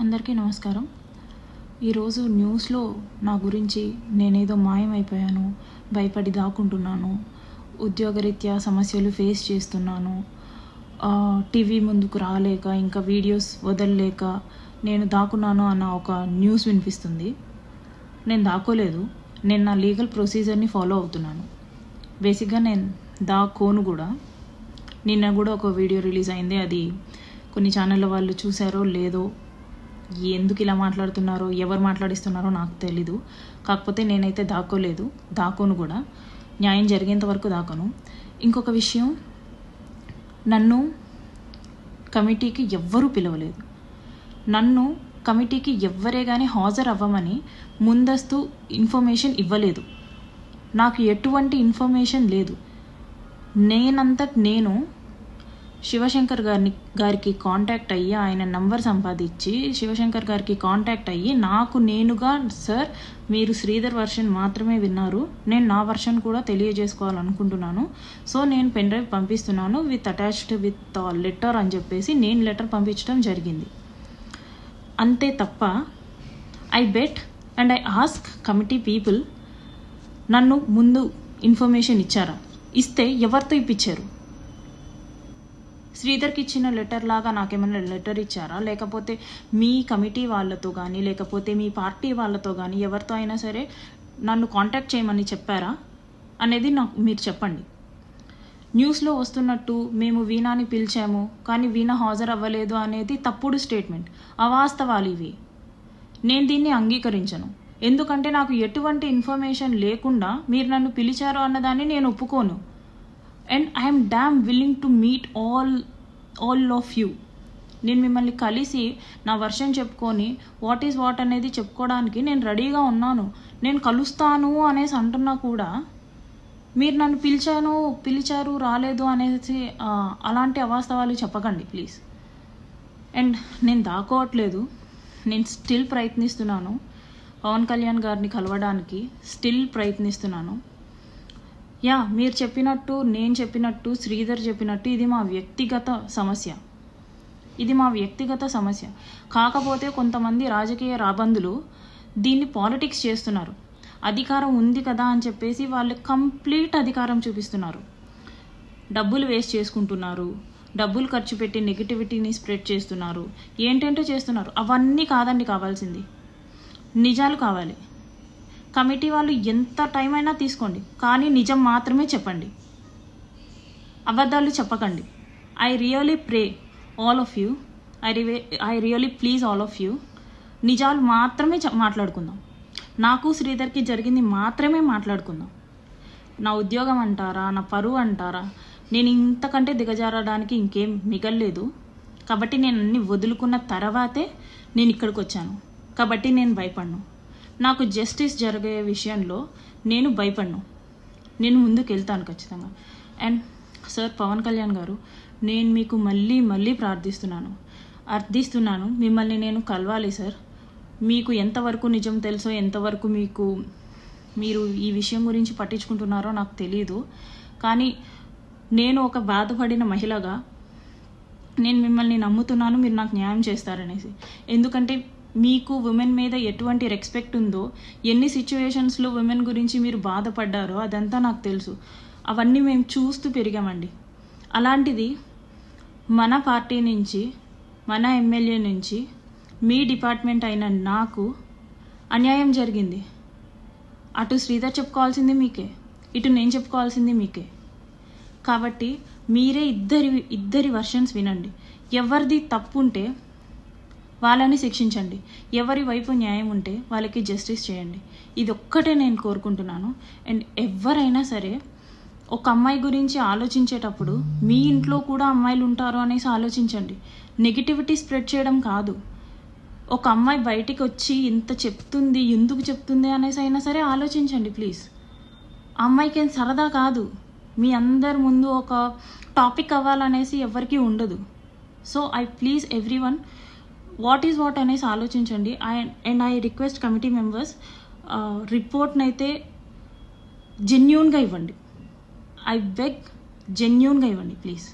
అందరికీ నమస్కారం. ఈరోజు న్యూస్లో నా గురించి నేనేదో మాయమైపోయాను, భయపడి దాక్కుంటున్నాను, ఉద్యోగరీత్యా సమస్యలు ఫేస్ చేస్తున్నాను, టీవీ ముందుకు రాలేక ఇంకా వీడియోస్ వదలలేక నేను దాక్కున్నాను అన్న ఒక న్యూస్ వినిపిస్తుంది. నేను దాక్కోలేదు. నేను నా లీగల్ ప్రొసీజర్ని ఫాలో అవుతున్నాను. బేసిక్గా నేను దాక్కోను కూడా. నిన్న కూడా ఒక వీడియో రిలీజ్ అయింది. అది కొన్ని ఛానళ్ళ వాళ్ళు చూసారో లేదో, ఎందుకు ఇలా మాట్లాడుతున్నారో, ఎవరు మాట్లాడిస్తున్నారో నాకు తెలీదు. కాకపోతే నేనైతే దాక్కోలేదు, దాక్కోను కూడా. న్యాయం జరిగేంత వరకు దాక్కోను. ఇంకొక విషయం, నన్ను కమిటీకి ఎవ్వరూ పిలవలేదు. నన్ను కమిటీకి ఎవ్వరే కానీ హాజరు అవ్వమని ముందస్తు ఇన్ఫర్మేషన్ ఇవ్వలేదు. నాకు ఎటువంటి ఇన్ఫర్మేషన్ లేదు. నేను శివశంకర్ గారికి కాంటాక్ట్ అయ్యి, ఆయన నంబర్ సంపాదించి శివశంకర్ గారికి కాంటాక్ట్ అయ్యి నాకు నేనుగా, సార్ మీరు శ్రీధర్ వర్షన్ మాత్రమే విన్నారు, నేను నా వర్షన్ కూడా తెలియజేసుకోవాలనుకుంటున్నాను, సో నేను పెన్ డ్రైవ్ పంపిస్తున్నాను విత్ అటాచ్డ్ విత్ లెటర్ అని చెప్పేసి నేను లెటర్ పంపించడం జరిగింది. అంతే తప్ప I bet and I ask committee people, నన్ను ముందు ఇన్ఫర్మేషన్ ఇచ్చారా? ఇస్తే ఎవరితో ఇప్పించారు? శ్రీధర్కి ఇచ్చిన లెటర్ లాగా నాకేమైనా లెటర్ ఇచ్చారా? లేకపోతే మీ కమిటీ వాళ్ళతో కానీ, లేకపోతే మీ పార్టీ వాళ్ళతో కానీ ఎవరితో అయినా సరే నన్ను కాంటాక్ట్ చేయమని చెప్పారా అనేది నాకు మీరు చెప్పండి. న్యూస్లో వస్తున్నట్టు మేము వీణాని పిలిచాము కానీ వీణ హాజరు అవ్వలేదు అనేది తప్పుడు స్టేట్మెంట్, అవాస్తవాలు ఇవి. నేను దీన్ని అంగీకరించను. ఎందుకంటే నాకు ఎటువంటి ఇన్ఫర్మేషన్ లేకుండా మీరు నన్ను పిలిచారు అన్నదాన్ని నేను ఒప్పుకోను. And I'm dam willing to meet all of you. నేను మిమ్మల్ని కలిసి నా వర్షన్ చెప్పుకొని వాట్ ఈజ్ వాట్ అనేది చెప్పుకోవడానికి నేను రెడీగా ఉన్నాను. నేను కలుస్తాను అనేసి అంటున్నా కూడా మీరు నన్ను పిలిచారు రాలేదు అనేసి అలాంటి అవాస్తవాలు చెప్పకండి ప్లీజ్. అండ్ నేను దాక్కోవట్లేదు. నేను స్టిల్ ప్రయత్నిస్తున్నాను పవన్ కళ్యాణ్ గారిని కలవడానికి, స్టిల్ ప్రయత్నిస్తున్నాను. మీరు చెప్పినట్టు, నేను చెప్పినట్టు, శ్రీధర్ చెప్పినట్టు ఇది మా వ్యక్తిగత సమస్య. కాకపోతే కొంతమంది రాజకీయ రాబందులు దీన్ని పాలిటిక్స్ చేస్తున్నారు. అధికారం ఉంది కదా అని చెప్పేసి వాళ్ళు కంప్లీట్ అధికారం చూపిస్తున్నారు. డబ్బులు వేస్ట్ చేసుకుంటున్నారు, డబ్బులు ఖర్చు పెట్టి నెగిటివిటీని స్ప్రెడ్ చేస్తున్నారు, ఏంటంటో చేస్తున్నారు. అవన్నీ కాదండి కావాల్సింది, నిజాలు కావాలి. కమిటీ వాళ్ళు ఎంత టైం అయినా తీసుకోండి, కానీ నిజం మాత్రమే చెప్పండి, అబద్ధాలు చెప్పకండి. I really pray all of you, I really please all of you, నిజాలు మాత్రమే మాట్లాడుకుందాం. నాకు శ్రీధర్కి జరిగింది మాత్రమే మాట్లాడుకుందాం. నా ఉద్యోగం అంటారా, నా పరువు అంటారా, నేను ఇంతకంటే దిగజారడానికి ఇంకేం మిగల్లేదు. కాబట్టి నేను అన్ని వదులుకున్న తర్వాతే నేను ఇక్కడికి వచ్చాను. కాబట్టి నేను భయపడను. నాకు జస్టిస్ జరిగే విషయంలో నేను భయపడను. నేను ముందుకు వెళ్తాను ఖచ్చితంగా. అండ్ సార్ పవన్ కళ్యాణ్ గారు, నేను మీకు మళ్ళీ అర్థిస్తున్నాను, మిమ్మల్ని నేను కలవాలి సార్. మీకు ఎంతవరకు నిజం తెలుసో, ఎంతవరకు మీరు ఈ విషయం గురించి పట్టించుకుంటున్నారో నాకు తెలియదు. కానీ నేను ఒక బాధపడిన మహిళగా నేను మిమ్మల్ని నమ్ముతున్నాను, మీరు నాకు న్యాయం చేస్తారనేసి. ఎందుకంటే మీకు ఉమెన్ మీద ఎటువంటి రెస్పెక్ట్ ఉందో, ఎన్ని సిచ్యువేషన్స్లో ఉమెన్ గురించి మీరు బాధపడ్డారో అదంతా నాకు తెలుసు. అవన్నీ మేము చూస్తూ పెరిగామండి. అలాంటిది మన పార్టీ నుంచి, మన ఎమ్మెల్యే నుంచి, మీ డిపార్ట్మెంట్ అయిన నాకు అన్యాయం జరిగింది. అటు శ్రీధర్ చెప్పుకోవాల్సింది మీకే, ఇటు నేను చెప్పుకోవాల్సింది మీకే. కాబట్టి మీరే ఇద్దరి వర్షన్స్ వినండి. ఎవరిది తప్పు ఉంటే వాళ్ళని శిక్షించండి, ఎవరి వైపు న్యాయం ఉంటే వాళ్ళకి జస్టిస్ చేయండి. ఇది ఒక్కటే నేను కోరుకుంటున్నాను. అండ్ ఎవరైనా సరే ఒక అమ్మాయి గురించి ఆలోచించేటప్పుడు మీ ఇంట్లో కూడా అమ్మాయిలు ఉంటారు అనేసి ఆలోచించండి. నెగిటివిటీ స్ప్రెడ్ చేయడం కాదు. ఒక అమ్మాయి బయటికి వచ్చి ఇంత చెప్తుంది, ఎందుకు చెప్తుంది అనేసి అయినా సరే ఆలోచించండి ప్లీజ్. ఆ అమ్మాయికి ఏం సరదా కాదు, మీ అందరి ముందు ఒక టాపిక్ అవ్వాలనేసి ఎవరికీ ఉండదు. So I please everyone, what is what అనేసి ఆలోచించండి. And I request committee members, రిపోర్ట్ని అయితే జెన్యూన్గా ఇవ్వండి. ఐ బెగ్, జెన్యూన్గా ఇవ్వండి ప్లీజ్.